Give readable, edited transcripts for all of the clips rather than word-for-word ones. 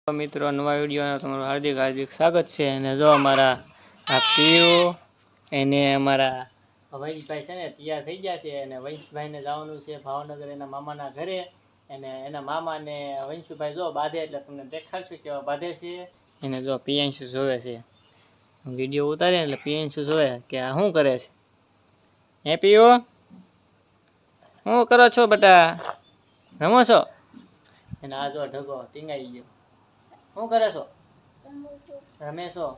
મિત્રો નવા વિડીયોમાં તમારું હાર્દિક હાર્દિક સ્વાગત છે। અને જો અમારા આ પીઓ એને અમારા વંશભાઈ છે ને તૈયાર થઈ ગયા છે અને વંશભાઈને જવાનું છે ભાવનગર એના મામાના ઘરે। અને એના મામાને વંશુભાઈ જો બાંધે એટલે તમને દેખાડશું કેવા બાંધે છે। એને જો પિયાંશુ જોવે છે, વિડીયો ઉતારે એટલે પિયાંશુ જોવે કે આ શું કરે છે। હે પીઓ, શું કરો છો બેટા, રમો છો? એને આ જો ઢગો ટીંગાઈ ગયો। શું કરે છો? રમે છો?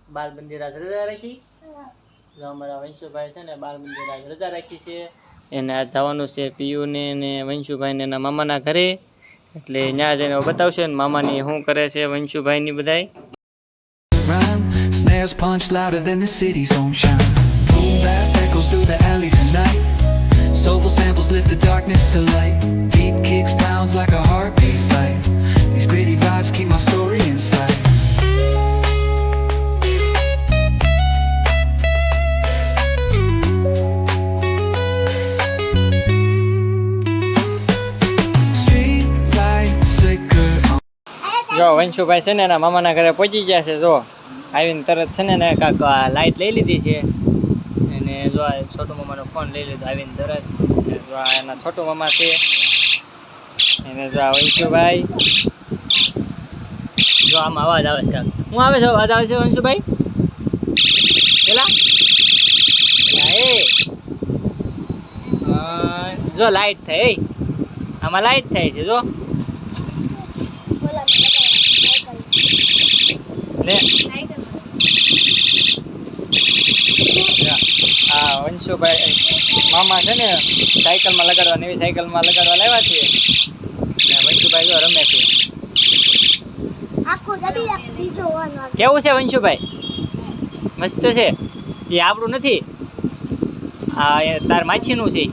બાલ મંદિર આજ રજા રાખી? જો અમારા વંશુભાઈ છે ને બાલ મંદિર આજ રજા રાખી છે। એને આજ જવાનું છે પીયુને ને વંશુભાઈને એના મામાના ઘરે, એટલે ત્યાં જઈને બતાવશે ને મામાની શું કરે છે વંશુભાઈની બધાય। Snares punch louder than the city's own shine. Boom bap echoes through the alleys at night. Soulful samples lift the darkness to light. Beat kicks pounds like a heartbeat fight. These gritty vibes keep my story inside. Street lights flicker on. જો વંશુભાઈ છે ને એના મામાના ઘરે પહોંચી ગયા છે। જો આવીને તરત છે ને કાંક લાઇટ લઈ લીધી છે અને જો આ છોટુ મામાનો ફોન લઈ લીધો આવીને તરત। જો આ એના છોટુ મામા છે એને જો આ વંશુભાઈ જો આમાં અવાજ આવે છે કાંક, શું આવે છે? અવાજ આવે છે વંશુભાઈ પેલા જો લાઇટ થાય, આમાં લાઇટ થાય છે જો લે હા વંશુભાઈ મામા છે ને સાયકલમાં લગાડવા, નવી સાયકલમાં લગાડવા લાવ્યા છે ને વંશુભાઈ જો રમે છે। કેવું છે વંશુભાઈ? મસ્ત છે? એ આપણું નથી, આ તાર માછીનું છે,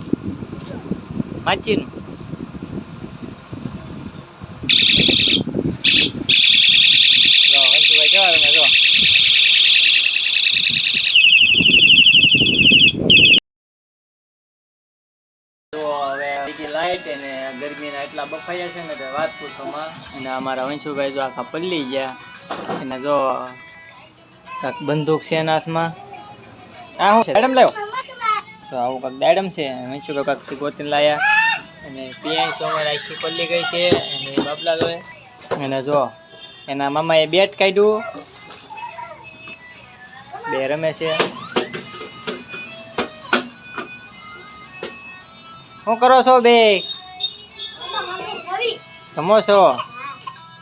માછીનું। વંશુભાઈ કેવા રમે જો લાઈટ અને ગરમીના એટલા બફાયા છે ને કે વાત પૂછોમાં। અને અમારા વંશુભાઈ જો આખા પલ્લી ગયા એને જો કાંક બંદૂક છે એના હાથમાં, આ શું છે દાડમ લાવ્યો? તો આવું કાંક દાડમ છે, વંશુભાઈ કાંકથી ગોતીને લાયા। અને પિયાસો અમારે આખી પલ્લી ગઈ છે અને બાબલા જોએ। અને જો એના મામાએ બેટ કાઢ્યું, બે રમે છે। શું કરો છો બે? રમો છો?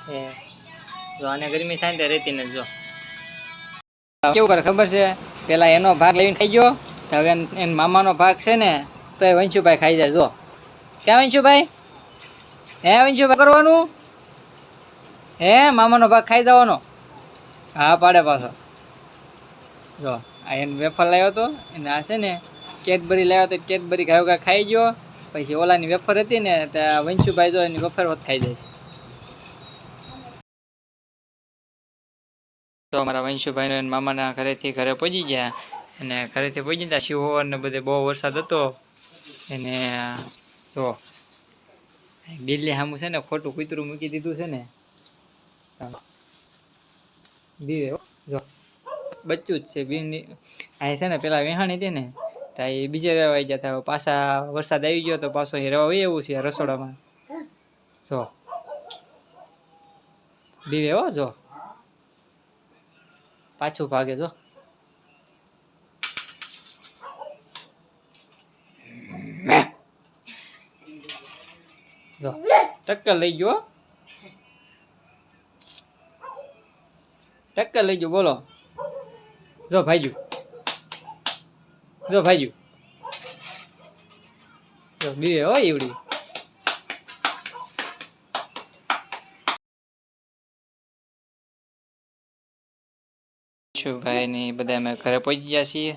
એ જો આને ગરમી થાય ને રેતી ને જો કેવું કરે ખબર છે, પેલા એનો ભાગ લઈને ખાઈ ગયો, હવે એના મામાનો ભાગ છે ને તો એ વંશુભાઈ ખાઈ જાય। જો ક્યાં વંશુભાઈ? હે વંશુભાઈ કરવાનું હે મામાનો ભાગ ખાઈ જવાનો? હા પાડે પાછો। જો આ એને વેફર લાવ્યો હતો એને આ છે ને કેડબરી લાવ્યો તો કેડબરી ગાયો ખાઈ ગયો, પછી ઓલાની વેફર હતી ને ત્યાં વંશુભાઈ જો એની વેફર હોત ખાઈ જાય છે। તો અમારા વંશુભાઈ મામાના ઘરેથી ઘરે પહોંચી ગયા અને ઘરેથી પહોંચી ગયા શિહોર ને બધે બહુ વરસાદ હતો। એને જો બિલ્લી સામું છે ને ખોટું કૂતરું મૂકી દીધું છે ને, બીવે જો બચ્ચું જ છે બીની। અહીં છે ને પેલા વેહાણી હતી ને તો એ બીજે રહેવા આવી ગયા હતા, પાછા વરસાદ આવી ગયો તો પાછો એ રહેવા હોય એવું છે રસોડામાં। જો બીવે હો, જો પાછું ભાગે જો જો ટક્કર લઈ ગયો, ટક્કર લઈ ગયો બોલો। જો ભાઈજુ, જો ભાઈજુ જો બીવે હો એવડી। ભાઈ ની બધા અમે ઘરે પહોંચી ગયા છીએ।